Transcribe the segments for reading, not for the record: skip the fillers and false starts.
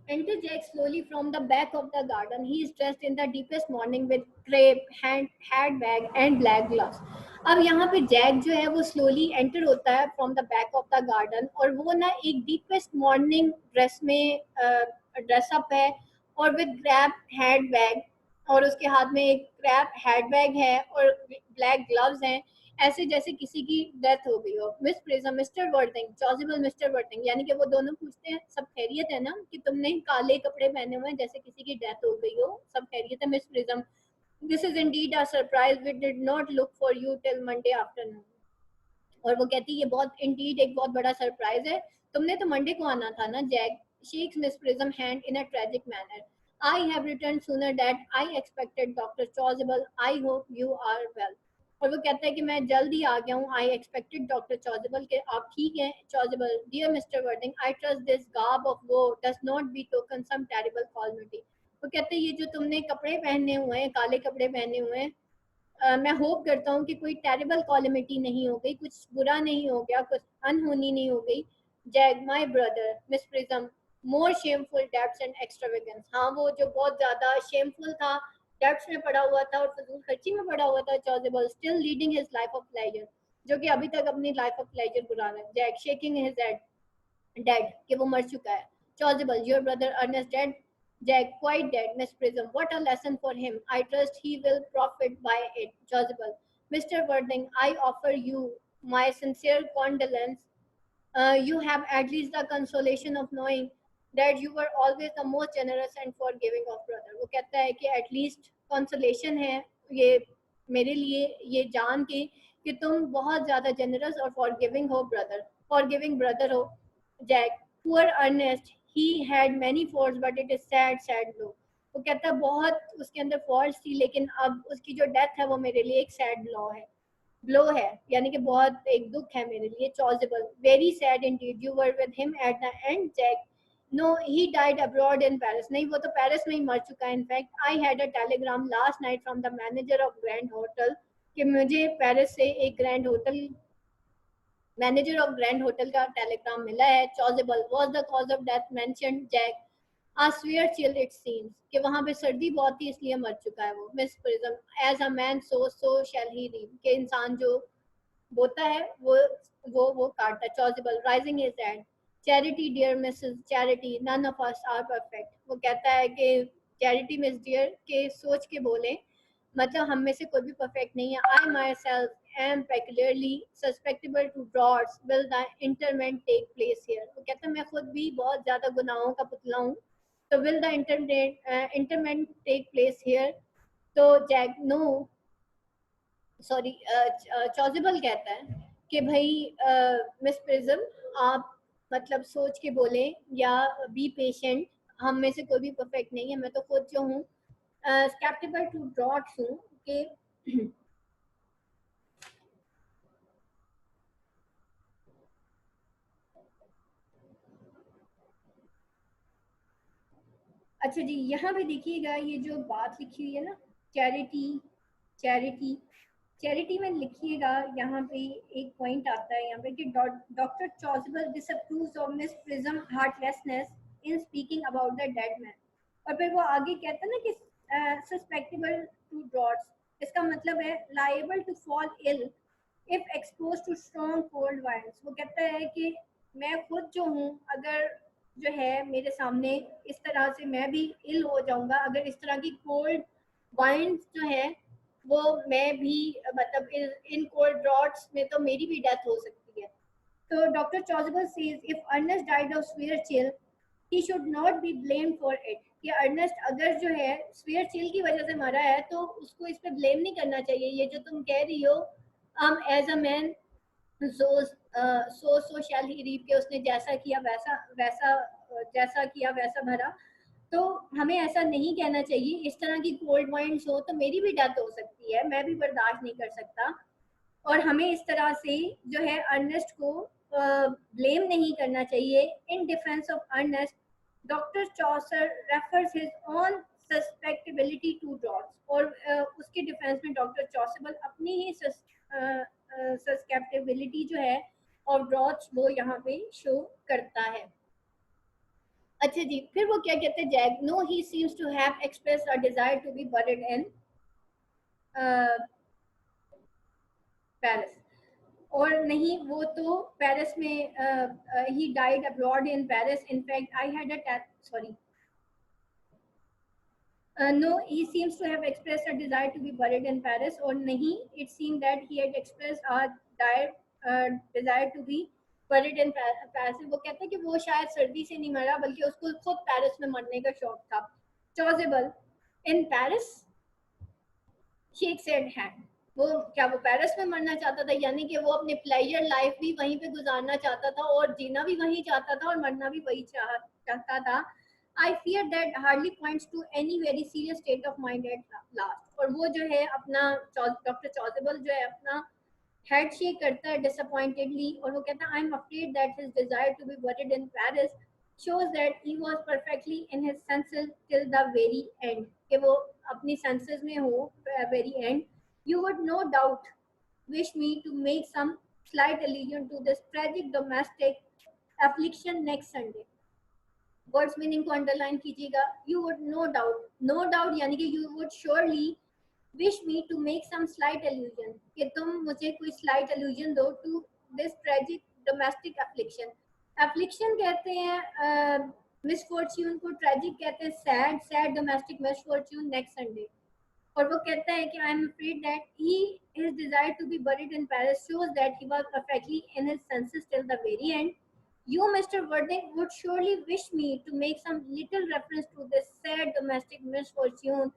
Enter Jack slowly from the back of the garden. He is dressed in the deepest mourning with crepe, hat bag and black gloves. अब यहाँ पे Jack जो है वो slowly enter होता है from the back of the garden, और वो ना एक डीपेस्ट मॉर्निंग ड्रेस में ड्रेसअप है, और विद क्रैप हैंड बैग, और उसके हाथ में एक क्रैप हैंड बैग है और ब्लैक ग्लव्स हैं, ऐसे जैसे किसी की डेथ हो गई हो। मिस प्रिज्म, मिस्टर वर्थिंग, चॉजिबल मिस्टर वर्थिंग, यानी कि वो दोनों पूछते हैं सब खैरियत है ना, कि तुमने काले कपड़े पहने हुए हैं जैसे किसी की डेथ हो गई हो, सब खैरियत है। Miss Prism, this is indeed a surprise, we did not look for you till Monday afternoon. और वो कहती है ये बहुत इंडीड एक बहुत बड़ा सरप्राइज है, तुमने तो मंडे को आना था ना। Jack shakes Miss Prism hand in a tragic manner. I have return sooner that I expected doctor Chasuble, I hope you are well. और वो कहता है कि मैं जल्द ही आ गया हूँ, आई एक्सपेक्टेड डॉक्टर चॉजिबल, के आप ठीक हैं Chasuble. Dear mister Worthing, I trust this garb of woe does not betoken some terrible calamity. वो कहते हैं ये जो तुमने कपड़े पहने हुए हैं, काले कपड़े पहने हुए हैं, मैं होप करता हूँ कि कोई टेरिबल कॉलमिटी नहीं हो गई, कुछ बुरा नहीं हो गया, कुछ अनहोनी नहीं हो गई। Zag my brother, miss prism, more shameful debts and extravagance. हाँ, वो जो बहुत ज्यादा शेमफुल था, डेब्ट्स में पड़ा हुआ था और फजूल खर्ची में पड़ा हुआ था। Chasuble still leading his life of pleasure, जो कि अभी तक अपनी लाइफ ऑफ प्लेजर गुजार रहा है। Jack shaking his head, dead, कि वो मर चुका है। Chasuble, your brother Ernest dead? Jack, quite dead, Miss Prism. What a lesson for him. I trust he will profit by it. Chasuble, Mr. Worthing, I offer you my sincere condolence. You have at least the consolation of knowing that you were always the most generous and forgiving of brother. वो कहता है कि at least consolation है ये मेरे लिए, ये जान के कि तुम बहुत ज़्यादा generous और forgiving brother हो। Jack, poor Ernest, he had many faults, but it is sad blow. वो कहता है बहुत उसके अंदर फॉल्ट थी, लेकिन अब उसकी जो डेथ है वो मेरे लिए एक सैड ब्लो है, यानी कि बहुत एक दुख है मेरे लिए। Chasuble, very sad indeed, you were with him at the end. Jack, no he died abroad in Paris. नहीं, वो तो पेरिस में ही मर चुका है। In fact I had a telegram last night from the manager of Grand Hotel, कि मुझे पेरिस से एक Grand Hotel, manager of Grand Hotel का टेलीग्राम मिला है। Chasuble, was the cause of death mentioned? Jack, a severe chill it seems, कि वहां पे सर्दी बहुत थी इसलिए मर चुका है वो। Miss Prism, as a man sow shall he reap, के इंसान जो बोता है वो काटता है। Chasuble, raising his hand, charity dear Mrs charity, none of us are perfect. वो कहता है कि चैरिटी मिस डियर के सोच के बोले, मतलब हम में से कोई भी परफेक्ट नहीं है। I myself am peculiarly susceptible to draughts, will the interment take place here. वो कहता है मैं खुद भी बहुत ज्यादा गुनाहों का पुतला हूँ, तो will the interment take place here. तो जैक, नो सॉरी, चॉजिबल कहता है कि भाई मिस प्रिज्म, आप मतलब सोच के बोले या बी पेशेंट, हम में से कोई भी परफेक्ट नहीं है, मैं तो खुद जो हूँ स्केप्टिबल टू ड्रॉट्स हूँ कि अच्छा जी, यहाँ पे देखिएगा ये जो बात लिखी हुई है ना, चैरिटी चैरिटी चैरिटी में लिखिएगा, यहाँ पे एक पॉइंट आता है यहाँ पे कि doctor Chasuble disapproves of Miss Prism heartlessness in speaking about the dead man. और फिर वो आगे कहता है ना कि सस्पेक्टेबल टू ड्रॉट्स, इसका मतलब है liable to fall ill if expose to strong cold winds. वो कहता है कि मैं खुद जो हूँ, अगर जो है मेरे सामने इस तरह से मैं भी इल हो जाऊंगा, अगर इस तरह की कोल्ड वाइन्स जो है वो मैं भी, मतलब इन कोल्ड ड्रॉट्स में तो मेरी भी डेथ हो सकती है। तो doctor Chasuble says if Ernest died of severe chill he should not be blamed for it, कि अर्नेस्ट अगर जो है स्वीयर चिल की वजह से मरा है तो उसको इस पे ब्लेम नहीं करना चाहिए। ये जो तुम कह रही हो, as a man sow shall he reap, के उसने जैसा किया वैसा वैसा जैसा किया वैसा भरा, तो हमें ऐसा नहीं कहना चाहिए। इस तरह की कोल्ड वाइन्स हो तो मेरी भी डेथ हो सकती है, मैं भी बर्दाश्त नहीं कर सकता, और हमें इस तरह से जो है अर्नेस्ट को ब्लेम नहीं करना चाहिए। In defence of Ernest, doctor Chasuble refers his own susceptibility to draughts, और उसके डिफेंस में डॉक्टर चॉसेबल अपनी ही सस्पेक्टेबिलिटी जो है और ड्रॉट्स वो यहाँ पे शो करता है। अच्छा जी, फिर वो क्या कहते हैं Jack, no he seems to have expressed a desire to be buried in Paris, और नहीं वो तो पेरिस में ही died abroad in Paris, in fact I had a sorry no, he seems to have expressed a desire to be buried in Paris, और नहीं, it seemed that he had expressed a desire to be buried in Paris. वो कहते हैं कि वो शायद सर्दी से नहीं मरा बल्कि उसको खुद पेरिस में मरने का शौक था. Chasuble, in Paris, shake said hand, वो क्या वो पेरिस में मरना चाहता था, यानी कि वो अपने प्लेजर लाइफ भी वहीं पे गुजारना चाहता था और जीना भी वहीं चाहता था और मरना भी वही चाहता था. I fear that hardly points to any very serious state of mind at last, और वो जो है अपना डॉक्टर चौजेबल जो है अपना हेड शेक करता है डिसअपॉइंटेडली और वो कहता है I am afraid that his desire to be buried in Paris shows that he was perfectly in his senses till the very end, कि वो अपनी senses में हो very end. You would no doubt wish me to make some slight allusion to this tragic domestic affliction next Sunday. Words meaning को underline कीजिएगा. You would no doubt यानी कि you would surely wish me to make some slight allusion, कि तुम मुझे कोई slight allusion दो to this tragic domestic affliction. Affliction कहते हैं मिसफॉर्च्यून को, ट्रेजिक कहते हैं sad, sad domestic misfortune next Sunday. और वो कहता है कि I am afraid that he his desire to be buried in Paris shows that he was perfectly in his senses till the very end. You, Mr. Worthing, would surely wish me to make some little reference to this sad domestic misfortune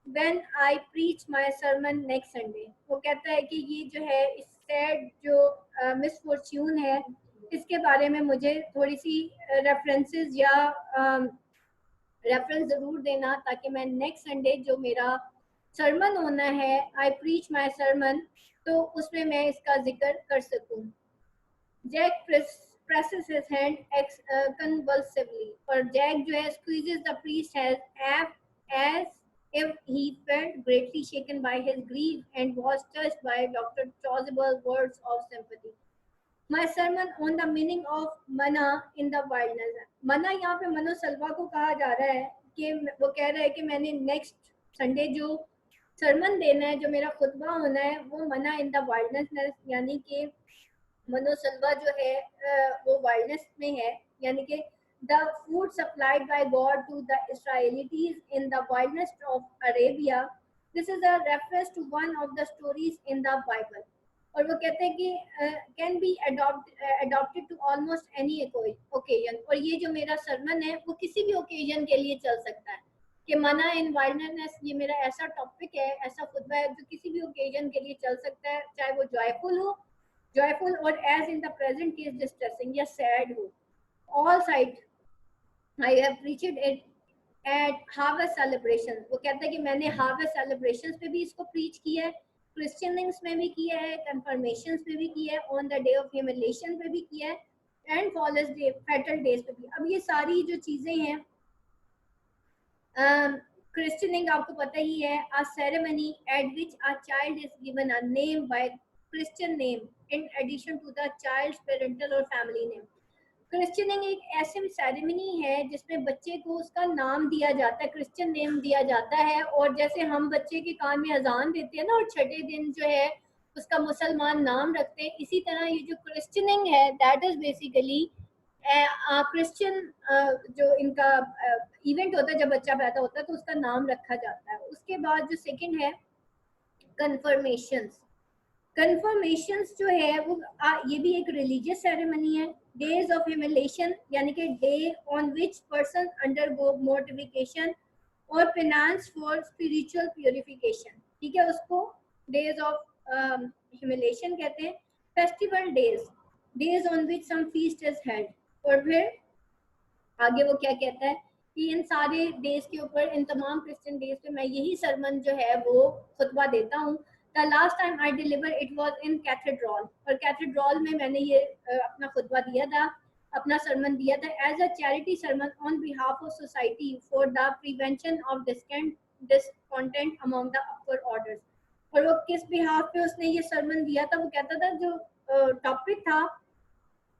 when I preach my sermon next Sunday. वो कहता है कि ये जो है इस sad जो misfortune है इसके बारे में मुझे थोड़ी सी references या रेफरेंस जरूर देना ताकि मैं नेक्स्ट संडे जो मेरा सरमन होना है, आई प्रीच माय सरमन, तो उसमें मैं इसका जिक्र कर सकूं. Jack presses his hand convulsively, और जैक जो है squeezes the priest as if he felt greatly shaken by his grief and was touched by Dr. Chasuble's words of sympathy. My sermon on the meaning of mana in the wilderness. मना यहाँ पे मनोसलवा को कहा जा रहा है कि वो कह रहा है कि मैंने नेक्स्ट संडे जो सरमन देना है, जो मेरा खुतबा होना है, वो मना इन द वाइल्डनेस, यानी कि मनोसलवा जो है वो वाइल्डनेस में है, यानी कि the food supplied by God to the Israelites in the wildness of Arabia. This is a reference to one of the stories in the Bible. और वो कहते हैं कि can be adapted to almost any occasion, और ये जो मेरा सरमन है वो किसी भी ओकेजन के लिए चल सकता है, कि मना इन वाइल्डनेस ये मेरा ऐसा टॉपिक है, ऐसा खुतबा है जो किसी भी ओकेजन के लिए चल सकता है, चाहे वो जॉयफुल और as in the present case distressing या सैड हो. All side I have preached it at harvest celebration. वो कहता है कि मैंने हार्वेस्ट सेलिब्रेशंस पे भी इसको प्रीच किया है, क्रिश्चियनिंग्स में भी किया है, कंफर्मेशंस पे भी किया है, on the day of humiliation पे भी किया है एंड फॉलेस डे फैटल डेज पे भी. अब ये सारी जो चीजें हैं क्रिश्चियनिंग आपको पता ही है, a ceremony at which a child is given a name by Christian name in addition to the child's parental or family name. क्रिश्चियनिंग एक ऐसी सेरेमनी है जिसमें बच्चे को उसका नाम दिया जाता है, क्रिश्चियन नेम दिया जाता है, और जैसे हम बच्चे के कान में अजान देते हैं ना और छठे दिन जो है उसका मुसलमान नाम रखते हैं, इसी तरह ये जो क्रिश्चियनिंग है दैट इज बेसिकली क्रिश्चियन जो इनका इवेंट होता है, जब बच्चा पैदा होता है तो उसका नाम रखा जाता है. उसके बाद जो सेकंड है कन्फर्मेशंस. कन्फर्मेशंस जो है वो ये भी एक रिलीजियस सेरेमनी है. डेज ऑफ ह्यूमिलेशन यानी कि day on which person undergo mortification और पेनांस फॉर स्पिरिचुअल प्यूरिफिकेशन. ठीक है, उसको डेज ऑफ ह्यूमिलेशन कहते हैं. Festival days on which some feast is held. और फिर आगे वो क्या कहता है कि इन सारे डेज के ऊपर, इन तमाम क्रिश्चियन डेज पे मैं यही सरमन जो है वो खुतबा देता हूँ. The last time I deliver it was in cathedral, और कैथेड्रल में मैंने ये अपना खुतबा दिया था, अपना सरमन दिया था as a charity sermon on behalf of society for the prevention of discontent among the upper orders. और वो किस बिहाफ पे उसने ये सरमन दिया था, वो कहता था जो टॉपिक था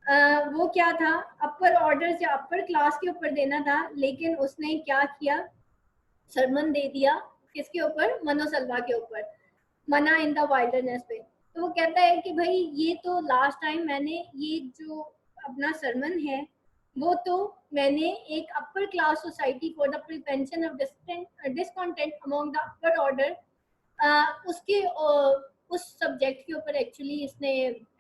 वो क्या था, अपर ऑर्डर या अपर क्लास के ऊपर देना था, लेकिन उसने क्या किया, सरमन दे दिया किसके ऊपर, मनोसलवा के ऊपर, मना इन द वाइल्डरनेस पे। तो वो कहता है कि भाई ये तो लास्ट टाइम मैंने ये जो अपना सरमन है वो तो मैंने एक upper class society for the prevention of discontent among the upper order, उसके उस सब्जेक्ट के ऊपर एक्चुअली इसने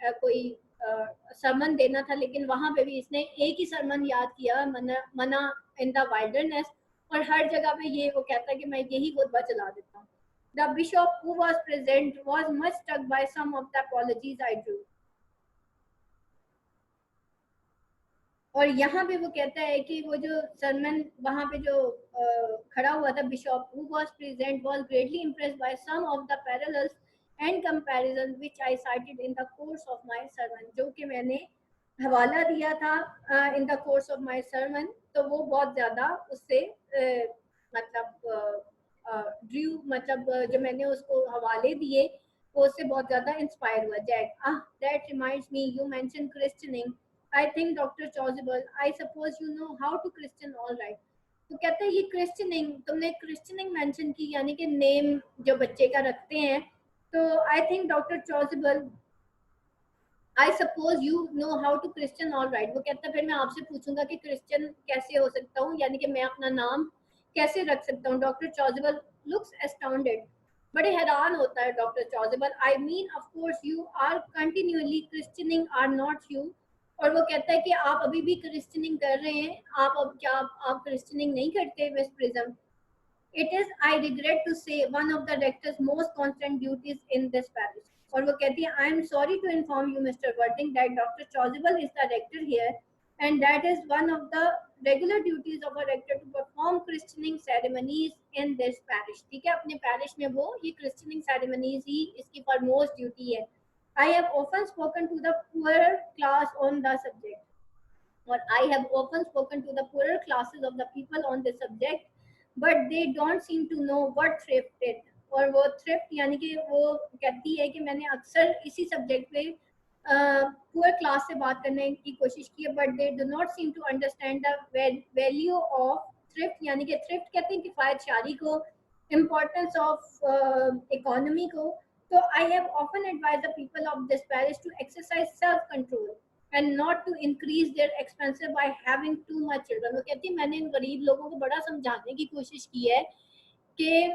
कोई सरमन देना था, लेकिन वहां पे भी इसने एक ही सरमन याद किया, मना मना इन द वाइल्डरनेस, और हर जगह पे ये वो कहता है कि मैं यही खुतबा चला देता हूँ। The bishop who was present was much struck by some of the apologies I drew. और यहाँ पे वो कहता है कि वो जो सरमन वहाँ पे जो खड़ा हुआ था Bishop who was present was greatly impressed by some of the parallels and comparisons which I cited in the course of my sermon, जो कि मैंने हवाला दिया था in the course of my sermon, तो वो बहुत ज़्यादा उससे मतलब ड्रू मतलब जो मैंने उसको हवाले दिए वो उससे बहुत ज़्यादा इंस्पायर हुआ। Jack, that reminds me you mentioned christening. I think Dr. Chasuble, I suppose you know how to Christian all right. तो कहते हैं ये क्रिश्चनिंग, तुमने क्रिश्चनिंग मेंशन की, यानी कि नेम जो बच्चे का रखते हैं, तो I think doctor Chasuble, I suppose you know how to christen all right. वो कहता है फिर मैं आपसे पूछूंगा कि क्रिश्चियन कैसे हो सकता हूँ, यानी कि मैं अपना नाम कैसे रख सकता हूँ। डॉक्टर चॉजिबल लुक्स एस्टाउंडेड, बड़े हैरान होता है doctor Chasuble. I mean of course you are continually christening are not you. और वो कहता है कि आप अभी भी क्रिश्चियनिंग कर रहे हैं, आप अब क्या आप क्रिश्चियनिंग नहीं करते west Prism. It is, I regret to say, one of the rector's most constant duties in this parish. और वो कहती है, I am sorry to inform you, Mr. Worthing, that Dr. Chasuble is the rector here, and that is one of the regular duties of a rector to perform christening ceremonies in this parish. ठीक है, अपने parish में वो ये christening ceremonies ही इसकी foremost duty है. I have often spoken to the poorer class on the subject. Or I have often spoken to the poorer classes of the people on this subject, but they don't seem to know what thrift is. और वो thrift यानी कि वो कहती है कि मैंने अक्सर इसी सब्जेक्ट पे पुअर क्लास से बात करने की कोशिश की है, but they do not seem to understand the value of thrift, यानी कि थ्रिफ्ट कहते हैं किफायत शारी को, इम्पोर्टेंस ऑफ इकोनॉमी को। तो I have often advise the people of this parish to exercise self control and not to increase their expenses by having too much children. वो कहती है मैंने इन गरीब लोगों को बड़ा समझाने की कोशिश की है कि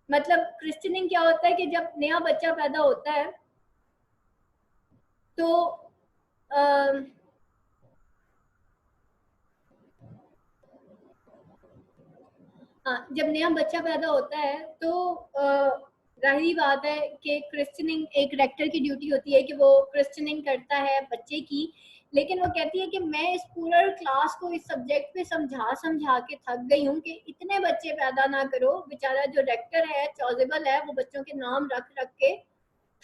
मतलब क्रिश्चियनिंग क्या होता है कि जब नया बच्चा पैदा होता है तो जब नया बच्चा पैदा होता है तो रही बात है कि क्रिश्चियनिंग एक रेक्टर की ड्यूटी होती है कि वो क्रिश्चियनिंग करता है बच्चे की, लेकिन वो कहती है कि मैं इस पूरा क्लास को इस सब्जेक्ट पे समझा समझा के थक गई हूँ कि इतने बच्चे पैदा ना करो। बेचारा जो रेक्टर है चॉजिबल है वो बच्चों के नाम रख रख के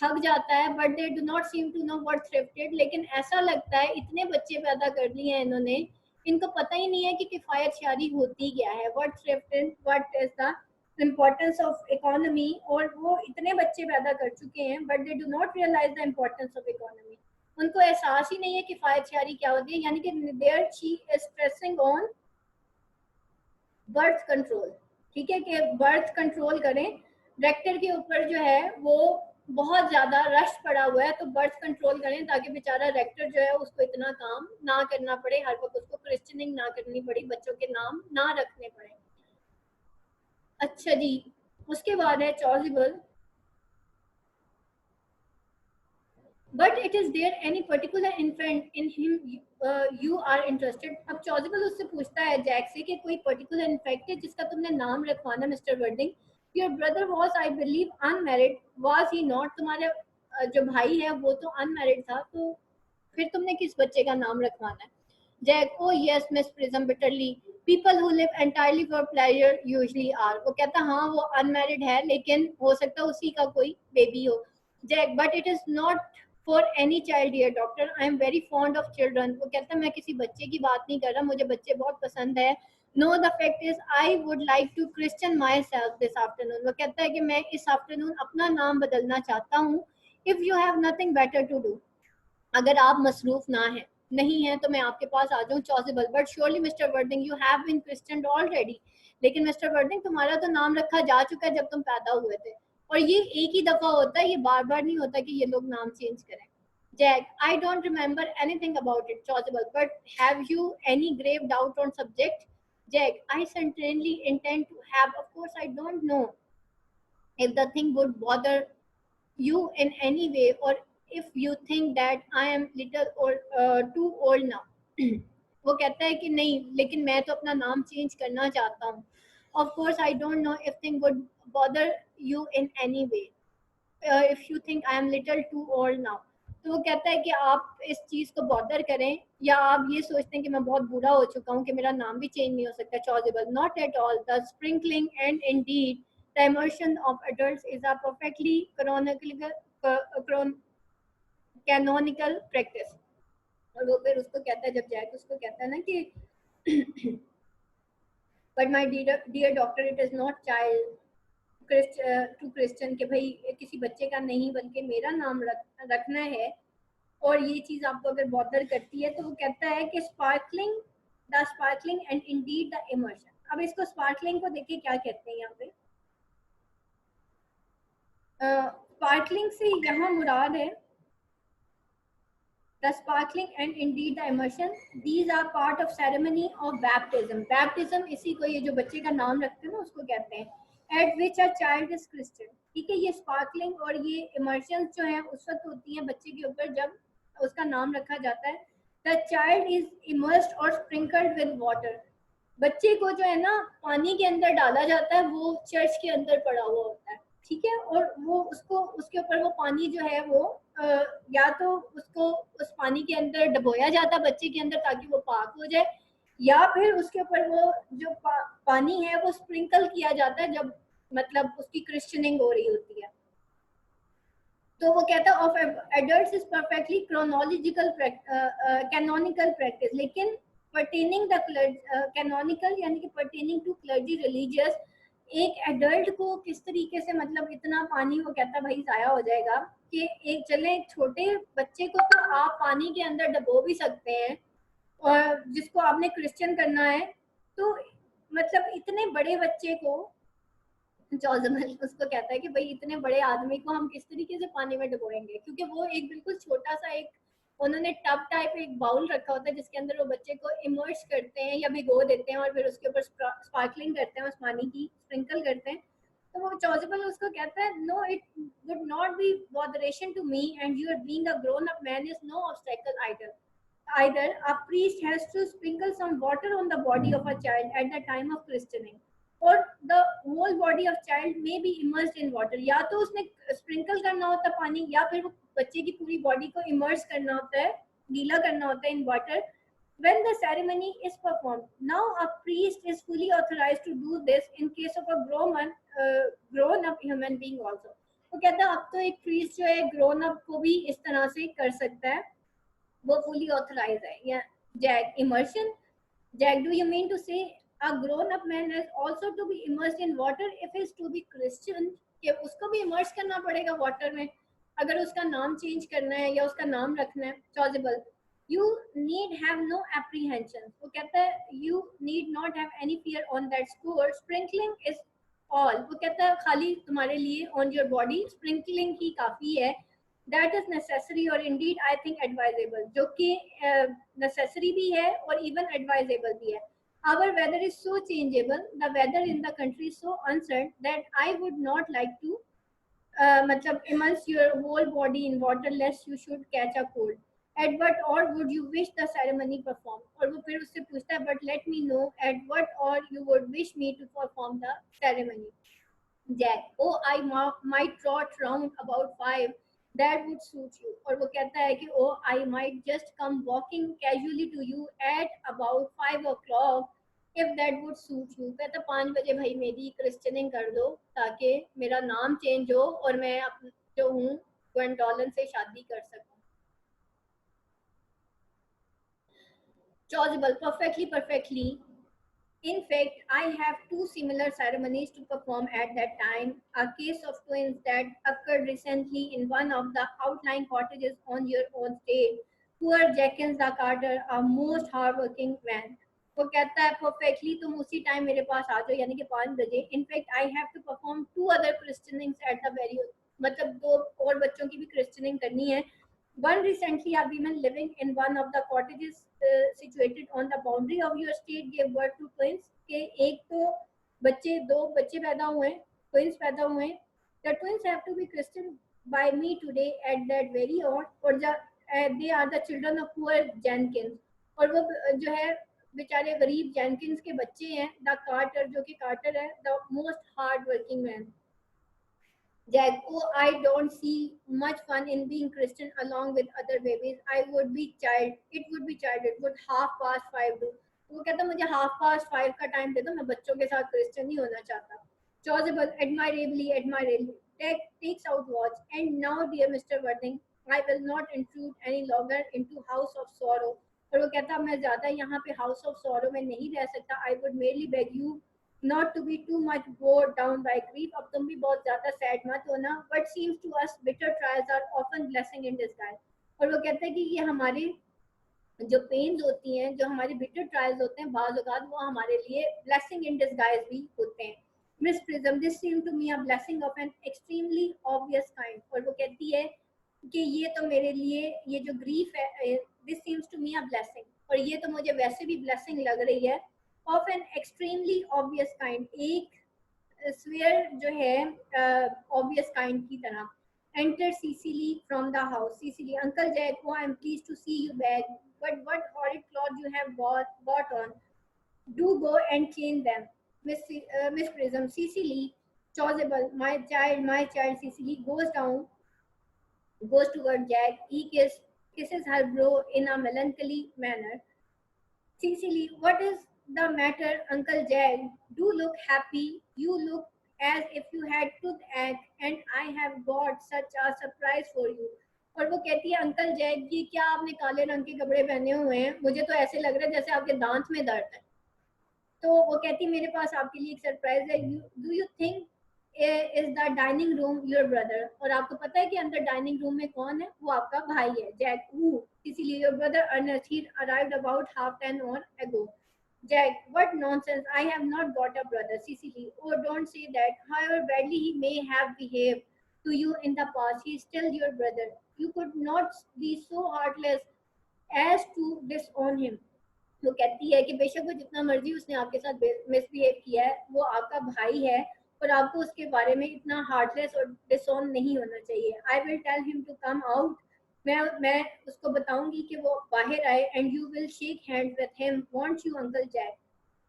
थक जाता है, but they do not seem to know what thrift is. लेकिन ऐसा लगता है इतने बच्चे पैदा कर लिए हैं इन्होंने, इनको पता ही नहीं है कि किफायत शारी होती क्या है, what thrift is, what is the importance of economy. और वो इतने बच्चे पैदा कर चुके हैं but they do not realise the importance of economy. उनको एहसास ही नहीं है कि किफायत शारी क्या होती है, यानी कि there she is stressing on birth control. ठीक है कि बर्थ कंट्रोल करें, रेक्टर के ऊपर जो है वो बहुत ज्यादा रश पड़ा हुआ है, तो बर्थ कंट्रोल करें ताकि बेचारा रेक्टर जो है उसको इतना काम ना करना पड़े, हर वक्त उसको क्रिश्चियनिंग ना करनी पड़ी, बच्चों के नाम ना रखने पड़े। अच्छा जी, उसके बाद है Chasuble, but it is there any particular infant in him you are interested. अब चॉजिबल उससे पूछता है जैक से कि कोई पर्टिकुलर इन्फेक्ट है जिसका तुमने नाम रखवाना mister wording. Your brother was I believe unmarried, was he not, तुम्हारे जो भाई है वो तो अनमैरिड था, तो फिर तुमने किस बच्चे का नाम रखवाना है। Jack, oh yes Miss Prism bitterly, people who live entirely for pleasure usually are. वो कहता हाँ वो अनमैरिड है लेकिन हो सकता है उसी का कोई बेबी हो। Jack, but it is not for any child dear doctor, I am very fond of children. वो कहता है मैं किसी बच्चे की बात नहीं कर रहा, मुझे बच्चे बहुत पसंद है। No the fact is I would like to christen myself this afternoon. वो कहता है कि मैं इस आफ्टरनून अपना नाम बदलना चाहता हूँ, if you have nothing better to do, अगर आप मसरूफ ना है। नहीं है तो मैं आपके पास आ जाऊं Chasuble, but surely mister Worthing you have been christened already. लेकिन मिस्टर वर्डिंग तुम्हारा तो नाम रखा जा चुका है जब तुम पैदा हुए थे, और ये एक ही दफा होता है, ये बार बार नहीं होता कि ये लोग नाम चेंज करें। Jack, I don't remember anything about it, Chasuble, but have you any grave doubt on subject? Jack, I certainly intend to have. Of course, I don't know if the thing would bother you in any way, or if you think that I am little or too old now. वो कहता है कि नहीं, लेकिन मैं तो अपना नाम चेंज करना चाहता हूँ। Of course, I don't know if thing would bother you in any way. If you think I am little too old now. तो वो कहता है कि आप इस चीज को बॉदर करें, या आप ये सोचते हैं कि मैं बहुत बूढ़ा हो चुका हूँ कि मेरा नाम भी चेंज नहीं हो सकता। Chasuble, not at all, the sprinkling and indeed the immersion of adults is a perfectly canonical practice। और वो फिर उसको कहता है, जब जैक उसको कहता है ना कि but my dear doctor it is not child to christen, कि भाई किसी बच्चे का नहीं बल्कि मेरा नाम रखना है, और ये चीज आपको अगर बॉदर करती है। तो वो कहता है कि sparkling and indeed the immersion. अब इसको स्पार्कलिंग को देखिए क्या कहते हैं यहाँ पे। स्पार्कलिंग से यहाँ मुराद है the sparkling and indeed the immersion, these are part of ceremony of baptism। baptism इसी को, ये जो बच्चे का नाम रखते हैं ना उसको कहते हैं। at which a child is christian। ठीक है, ये स्पार्कलिंग और ये इमर्शन जो है उस वक्त होती है बच्चे के ऊपर जब उसका नाम रखा जाता है। the child is immersed or sprinkled with water। बच्चे को जो है ना पानी के अंदर डाला जाता है, वो चर्च के अंदर पड़ा हुआ होता है। ठीक है, और वो उसको उसके ऊपर वो पानी जो है वो या तो उसको उस पानी के अंदर डबोया जाता है बच्चे के अंदर ताकि वो पाक हो जाए, या फिर उसके ऊपर वो जो पानी है वो स्प्रिंकल किया जाता है जब मतलब उसकी क्रिश्चियनिंग हो रही होती है। तो वो कहता है of adults is perfectly chronological canonical practice, लेकिन पर्टेनिंग द कैनोनिकल यानी कि पर्टेनिंग टू क्लर्जी रिलीजियस, एक एडल्ट को किस तरीके से मतलब इतना पानी, वो कहता भाई जाया हो जाएगा कि एक चले छोटे बच्चे को तो आप पानी के अंदर डबो भी सकते हैं, और जिसको आपने क्रिश्चियन करना है तो मतलब इतने बड़े बच्चे को जॉजमल उसको कहता है कि भाई इतने बड़े आदमी को हम किस तरीके से पानी में डुबोएंगे, क्योंकि वो एक बिल्कुल छोटा सा एक उन्होंने टब टाइप एक बाउल रखा होता है जिसके अंदर वो बच्चे को इमर्स करते हैं या भिगो देते हैं और फिर उसके ऊपर स्पार्कलिंग करते हैं, उस पानी की स्प्रिंकल करते हैं। तो वो चॉजेबल उसको कहता है no it would not be botheration to me and your being a grown up man is no obstacle either a priest has to sprinkle some water on the body of a child at the time of christening, or the whole body of child may be immersed in water। या तो उसने sprinkle करना होता है पानी, या फिर वो बच्चे की पूरी बॉडी को इमर्स करना होता है, गीला करना होता है in water. when the ceremony is performed, now a priest is fully authorized to do this in case of a grown up human being also। तो कहता है अब तो एक priest जो है grown up को भी इस तरह से कर सकता है, वो fully authorized है। या Jack, immersion, Jack, do you mean to say a grown up man has also to be immersed in water if he is to be Christian? कि उसको भी immerse करना पड़ेगा वाटर में अगर उसका नाम चेंज करना है या उसका नाम रखना है। Chasuble, you need have no apprehension। वो कहता है you need not have any fear on that score, sprinkling is all। वो कहता है खाली तुम्हारे लिए on your body sprinkling ही काफी है, that is necessary और indeed I think advisable, जो कि necessary भी है और even advisable भी है। Our weather is so changeable, the weather in the country is so uncertain that I would not like to मतलब immerse your whole body in water lest you should catch a cold। At what hour would you wish the ceremony performed? और वो फिर उससे पूछता है but let me know at what hour you would wish me to perform the ceremony। Jack, oh I might trot round about 5, that would suit you। और वो कहता है कि oh I might just come walking casually to you at about 5 o'clock if that would suit you। कहता 5 बजे भाई मेरी क्रिश्चियनिंग कर दो ताकि मेरा नाम चेंज हो और मैं जो हूँ ग्वेंडोलन से शादी कर सकूँ। Chasuble, perfectly। In fact, I have two similar ceremonies to perform at that time, a case of twins that occurred recently in one of the outlying cottages on your own state। Poor Jenkins the Carter, a most hardworking man. वो कहता है perfectly तुम उसी time मेरे पास आ जाओ, यानी कि 5 बजे. In fact I have to perform 2 other christenings at the very, मतलब 2 और बच्चों की भी क्रिश्चनिंग करनी है. One recently a woman living in one of the cottages situated on the boundary of your state gave birth to twins. के एक तो बच्चे, 2 बच्चे पैदा हुए हैं, twins पैदा हुए हैं. The twins have to be christened by me today at that very hour. और they are the children of poor Jenkins. और वो जो है बेचारे गरीब जेनकिंस के बच्चे हैं. द कार्टर, जो कि कार्टर है, the most hard working man. Jack, oh, I don't see much fun in being Christian along with other babies. I would be child. It would be child. It would 5:30 do. वो कहता मुझे 5:30 का time दे दो, मैं बच्चों के साथ Christian नहीं होना चाहता. Chasuble, admirably, takes out watch. And now, dear Mr. Worthing, I will not intrude any longer into House of Sorrow. और वो कहता मैं ज्यादा यहाँ पे House of Sorrow में नहीं रह सकता. I would merely beg you not to be too much bored down by grief. अब तुम भी बहुत ज्यादा सैड मत होना. What seems to us bitter trials are often blessing in disguise. और वो कहते हैं कि ये हमारी जो पेन्स होती हैं, जो हमारे बिटर ट्रायल्स होते हैं, बाज़ औक़ात वो हमारे लिए ब्लेसिंग इन डिस्गाइज भी होते हैं. Miss Prism, this seem to me a blessing of an extremely obvious kind. और वो कहती है कि ये तो मेरे लिए, ये जो ग्रीफ है, this seems to me a blessing, और ये तो मुझे वैसे भी ब्लेसिंग लग रही है. Of an extremely obvious kind, एक स्वेयर जो है ऑब्वियस काइंड की तरह. Enter Cecily from the house. Cecily, Uncle Jack, oh, I'm pleased to see you back. But what horrid clothes you have bought on. Do go and change them. Miss Prism, Cecily, Chasuble, my child, Cecily, goes toward Jack. He kisses her brow in a melancholy manner. Cecily, what is the matter, Uncle Jack? Do look happy. You look as if you had toothache, and I have got such a surprise for you. और वो कहती है uncle Jack, ये क्या आपने काले रंग के कपड़े पहने हुए हैं, मुझे तो ऐसे लग रहा है जैसे आपके दांत में दर्द है. तो वो कहती है मेरे पास आपके लिए एक सरप्राइज है. Do you think is the dining room your brother? और आपको पता है कि अंदर डाइनिंग रूम में कौन है? वो आपका भाई है. Jack, who? इसीलिए your brother Ernest, he arrived about half an hour ago. Jack, what nonsense! I have not got a brother. Cecily, oh, don't say that. However badly he may have behaved to you in the past, he is still your brother. You could not be so heartless as to disown him. वो कहती है कि बेशक वो जितना मर्जी उसने आपके साथ मिसबिहेव किया है, वो आपका भाई है और आपको उसके बारे में इतना हार्टलेस और डिसऑन नहीं होना चाहिए. I will tell him to come out. मैं उसको बताऊंगी कि वो बाहर आए. And you will shake hand with him, won't you uncle Jack?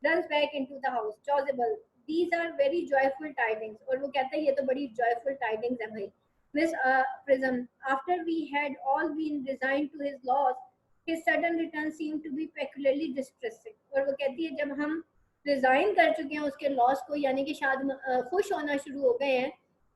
runs back into the house. Chasuble, these are very joyful tidings. और वो कहता है ये तो बड़ी joyful tidings है भाई. Miss Prism, after we had all been resigned to his loss, his sudden return seemed to be peculiarly distressing. और वो कहती है जब हम रिजाइन कर चुके हैं उसके लॉस को, यानी कि शायद खुश होना शुरू हो गए हैं,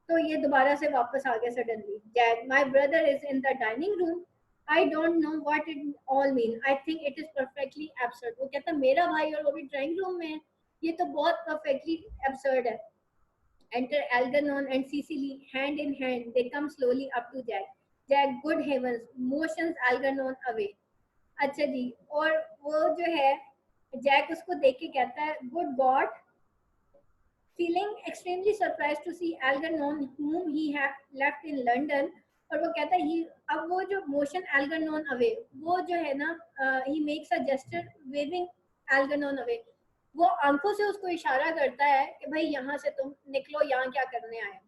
तो ये दोबारा से वापस आ गया suddenly. Jack, my brother is in the dining room. I don't know what it all mean. I think it is perfectly absurd. वो कहता मेरा भाई और वो भी ड्राइंग रूम में है, ये तो बहुत perfectly absurd है. Enter Algernon and Cecily, hand in hand. They come slowly up to Jack. Jack, good heavens, motions Algernon away. अच्छा जी. और वो जो है जैक उसको देख के कहता है good God, feeling extremely surprised to see Algernon whom he had left in London. और वो कहता है ही, अब वो जो मोशन Algernon away, वो जो है ना, he makes a gesture waving Algernon away. वो आंखों से उसको इशारा करता है कि भाई यहाँ से तुम निकलो, यहाँ क्या करने आए.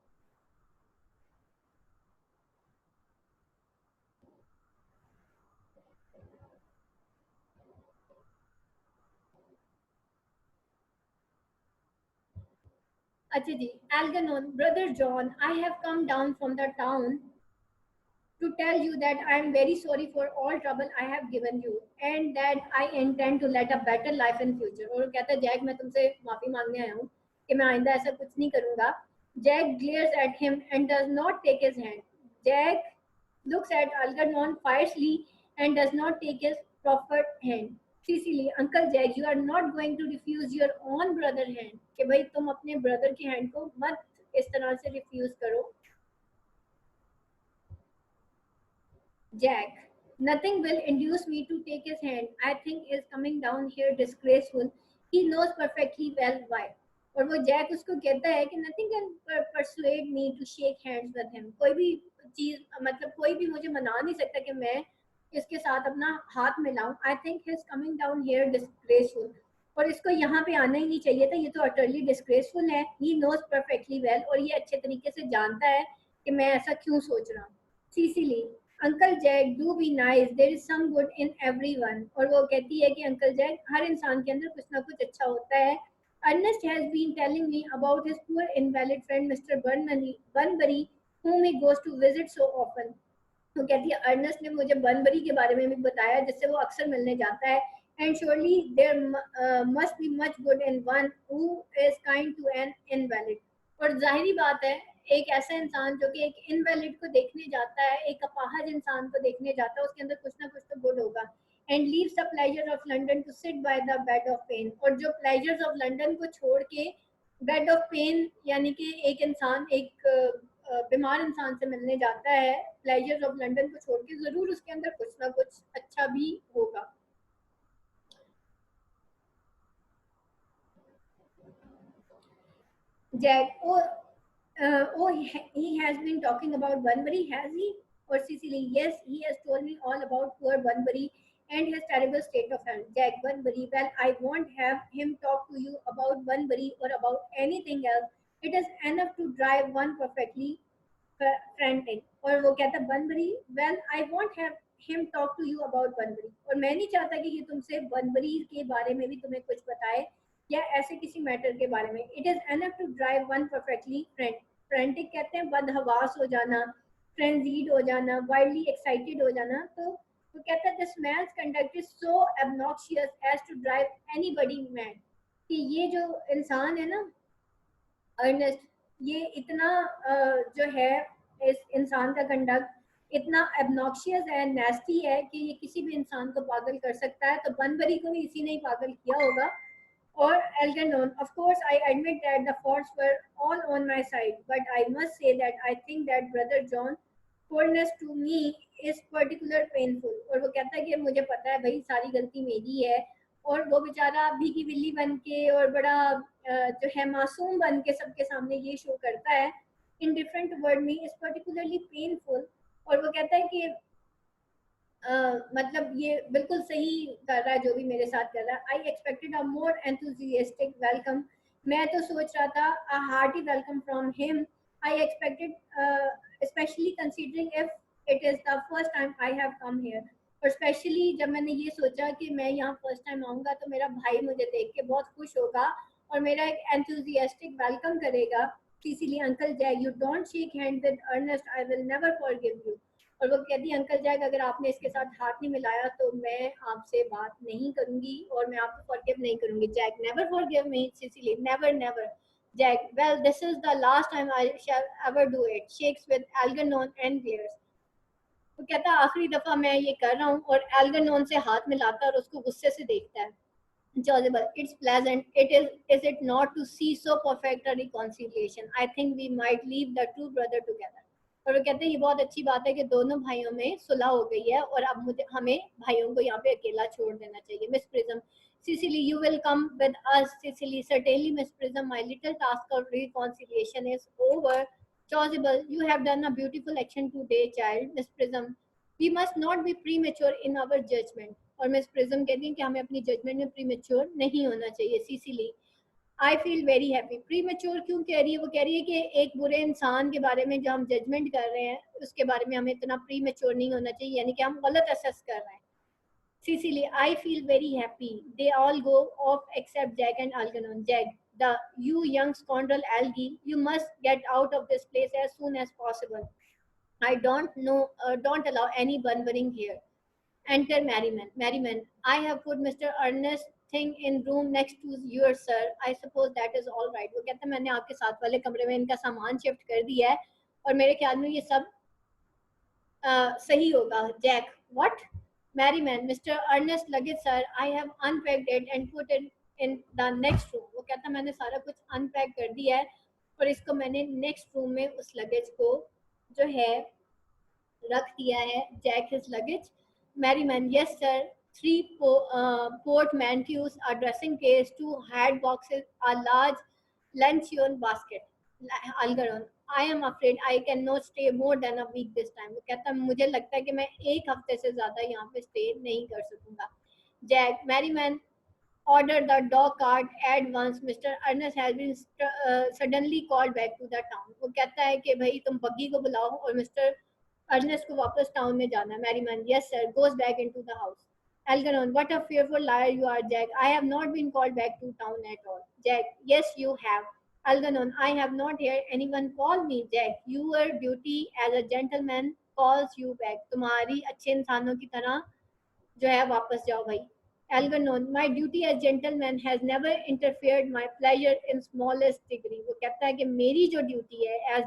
अच्छा जी. Algernon, brother John, I have come down from the town to tell you that I am very sorry for all trouble I have given you and that I intend to lead a better life in future. और कहता है Jack मैं तुमसे माफी मांगने आया हूँ कि मैं आइंदा ऐसा कुछ नहीं करूँगा. Jack glares at him and does not take his hand. Jack looks at Algernon fiercely and does not take his proffered hand. Cecily, Uncle Jack, you are not going to refuse your own brother hand. कि भाई तुम अपने brother की hand को मत इस तरह से रिफ्यूज करो. Jack, Nothing will induce me to take his hand. I think is coming down here disgraceful. He knows perfectly well why. और वो जैक उसको कहता है कि nothing can persuade me to shake hands with him. कोई भी चीज मतलब कोई भी मुझे मना नहीं सकता कि मैं इसके साथ अपना हाथ मिलाऊं. I think he's coming down here disgraceful. और इसको यहाँ पे आना ही नहीं चाहिए था. ये तो utterly disgraceful है. He knows perfectly well और ये अच्छे तरीके से जानता है कि मैं ऐसा क्यों सोच रहा हूँ. Cecily, uncle Jack do be nice, there is some good in everyone. और वो कहती है कि अंकल जैक हर इंसान के अंदर कुछ ना कुछ अच्छा होता है. Ernest has been telling me about his poor invalid friend mister Bunbury whom he goes to visit so often. तो कहती है अर्नेस्ट ने मुझे बनबरी के बारे में भी बताया जिससे वो अक्सर मिलने जाता है. And surely there must be much good in one who is kind to an invalid. और जाहिरी बात है एक ऐसा इंसान जो कि एक इनवैलिड को देखने जाता है, एक अपाहज इंसान को देखने जाता है, उसके अंदर कुछ ना कुछ तो गुड होगा. And leaves the pleasure of London to sit by the bed of pain. और जो प्लेजर्स ऑफ लंदन को छोड़ के बेड ऑफ पेन यानी कि एक इंसान एक बीमार इंसान से मिलने जाता है प्लेजर्स ऑफ लंदन को छोड़ के, जरूर उसके अंदर कुछ ना कुछ अच्छा भी होगा. Jack, he has been talking about Bunbury, has he? Or Cecily, yes, he has told me all about poor Bunbury and his terrible state of health. Jack, Bunbury, well, I won't have him talk to you about Bunbury or about anything else. It is enough to drive one perfectly frantic. और वो कहता Bunbury, well, I won't have him talk to you about Bunbury. और मैं नहीं चाहता कि ये तुमसे Bunbury के बारे में भी तुम्हें कुछ बताए या ऐसे किसी मैटर के बारे में. It is enough to drive one perfectly frantic कहते हैं बदहवास हो जाना, फ्रेंजीड हो जाना, वाइल्डली एक्साइटेड हो जाना. तो वो कहता है this man's conduct is so obnoxious as to drive anybody mad. कि ये जो इंसान है ना अर्नेस्ट, ये इतना जो है इस इंसान का कंडक्ट इतना एब्नॉक्शियस है, नेस्टी है कि ये किसी भी इंसान को पागल कर सकता है. तो बनबरी को भी इसी ने ही पागल किया होगा. Or Algernon. Of course, I admit that the faults were all on my side, but I must say that I think that Brother John coldness to me is particular painful. और वो कहता है कि मुझे पता है भाई सारी गलती मेरी है. और वो बेचारा भीगी बिल्ली बन के और बड़ा जो है मासूम बन के सबके सामने ये शो करता है. इन डिफरेंट वर्ड में इज पर्टिकुलरली पेनफुल. और वो कहता है कि मतलब ये बिल्कुल सही कर रहा है जो भी मेरे साथ कर रहा है. I expected a more enthusiastic welcome. मैं तो सोच रहा था a hearty welcome from him. I expected specially considering if it is the first time I have come here. और स्पेशली जब मैंने ये सोचा कि मैं यहाँ फर्स्ट टाइम आऊँगा तो मेरा भाई मुझे देख के बहुत खुश होगा और मेरा एक एंथुजियास्टिक वेलकम करेगा. इसीलिए uncle Jack you don't shake hand with Ernest, I will never forgive you. और वो कहती है अंकल जैक अगर आपने इसके साथ हाथ नहीं मिलाया तो मैं आपसे बात नहीं करूंगी और मैं आपको फॉरगिव नहीं करूंगी. Jack never forgive me. Cecily never never. Jack well this is the last time I shall ever do it. Shakes with Algernon and glares. वो कहता है आखिरी दफा मैं ये कर रहा हूँ. और एल्गरनॉन से हाथ मिलाता है और उसको गुस्से से देखता है. Joseph, it's pleasant. Is it not to see so perfect a reconciliation? I think we might leave the two brother together. और वो कहते हैं ये बहुत अच्छी बात है कि दोनों भाइयों में सुलह हो गई है और अब मुझे हमें भाइयों को यहाँ पे अकेला छोड़ देना चाहिए. Miss prism, Cecily, you will come with us. Cecily, certainly, Miss Prism. My little task of reconciliation is over. Chasuble, you have done a beautiful action today, child. Miss Prism, we must not be premature in our judgment. और miss prism कहती हैं कि हमें अपनी judgement में premature नहीं होना चाहिए. Cecily, I feel very happy. Premature क्यों कह रही है? वो कह रही है कि एक बुरे इंसान के बारे में जो हम जजमेंट कर रहे हैं उसके बारे में हमें इतना प्रीमेच्योर नहीं होना चाहिए, यानी कि हम गलत असेस कर रहे हैं. Cecily, I feel very happy. They all go off except Jack and Algernon. Jack, you young scoundrel Algie, you must get out of this place as soon as possible. I don't know, don't allow any bunburying here. Enter Merriman. Merriman, I have put Mr. Ernest thing in room next to yours, sir. I suppose that is all right. वो कहता है मैंने आपके साथ वाले कमरे में इनका सामान शिफ्ट कर दिया है और मेरे ख्याल में ये सब सही होगा. Jack, what? Merriman, Mr. Ernest luggage, sir. I have unpacked it and put it in the next room. वो कहता मैंने सारा कुछ अनपैक कर दिया है और इसको मैंने नेक्स्ट रूम में उस लगेज को जो है रख दिया है. Jack his luggage. Merryman, yes sir. 3 portmanteaus, a dressing case, 2 hat boxes, a large luncheon basket. Algaron, I am afraid I cannot stay more than a week this time. वो कहता है मुझे लगता है कि मैं एक हफ्ते से ज्यादा यहाँ पे स्टे नहीं कर सकूंगा. Jack, Merryman, order the dog cart at once. Mr. Ernest has been suddenly called back to the town. वो कहता है कि भाई तुम बग्गी को बुलाओ और मिस्टर अर्नेस्ट को वापस टाउन में जाना है. मैरीमैन, yes sir, goes back into the house. Algernon, what a fearful liar you are, Jack. I have not been called back to town at all. Jack, yes you have. Algernon, I have not heard anyone call me. Jack, your duty as a gentleman calls you back. तुम्हारी अच्छे इंसानों की तरह जो है वापस जाओ भाई. Algernon, my duty as gentleman has never interfered my pleasure in smallest degree. वो कहता है कि मेरी जो ड्यूटी है एज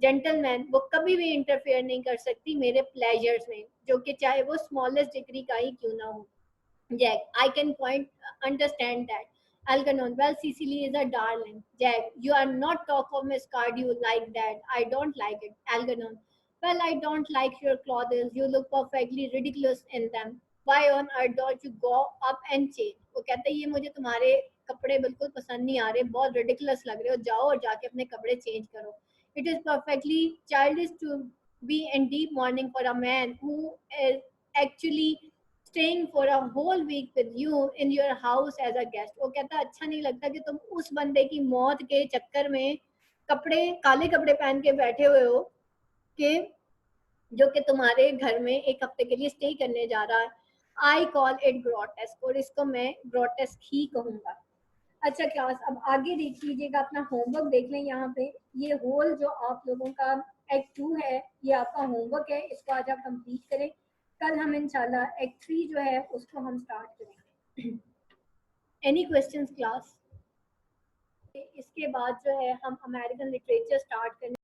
जेंटलमैन वो कभी भी इंटरफेयर नहीं कर सकती मेरे प्लेजर्स में, जो कि चाहे वो स्मॉलेस्ट डिग्री का ही क्यों ना हो. Jack, I can quite understand that. Algernon, well, Cecily is a darling. Jack, you are not talk of Miss Cardew like that. I don't like it. Algernon, well, I don't like your clothes. You look perfectly ridiculous in them. Why on earth don't you go up and change? वो कहते हैं ये मुझे तुम्हारे कपड़े बिल्कुल पसंद नहीं आ रहे, बहुत ridiculous लग रहे हो, जाओ और जाके अपने कपड़े चेंज करो. It is perfectly childish to be in deep mourning for a man who is actually staying for a whole week with you in your house as a guest. वो कहता अच्छा नहीं लगता कि तुम उस बंदे की मौत के चक्कर में कपड़े काले कपड़े पहन के बैठे हुए हो कि जो कि तुम्हारे घर में एक हफ्ते के लिए स्टे करने जा रहा है. आई कॉल इट ग्रोटेस्क, और इसको मैं ग्रोटेस्क ही कहूंगा. अच्छा क्लास, अब आगे देख लीजिएगा, अपना होमवर्क देख लें. यहाँ पे ये होल जो आप लोगों का एक्ट 2 है, ये आपका होमवर्क है, इसको आज आप कंप्लीट करें. कल हम इंशाल्लाह एक्ट 3 जो है उसको हम स्टार्ट करेंगे. Any questions class? इसके बाद जो है हम अमेरिकन लिटरेचर स्टार्ट करें.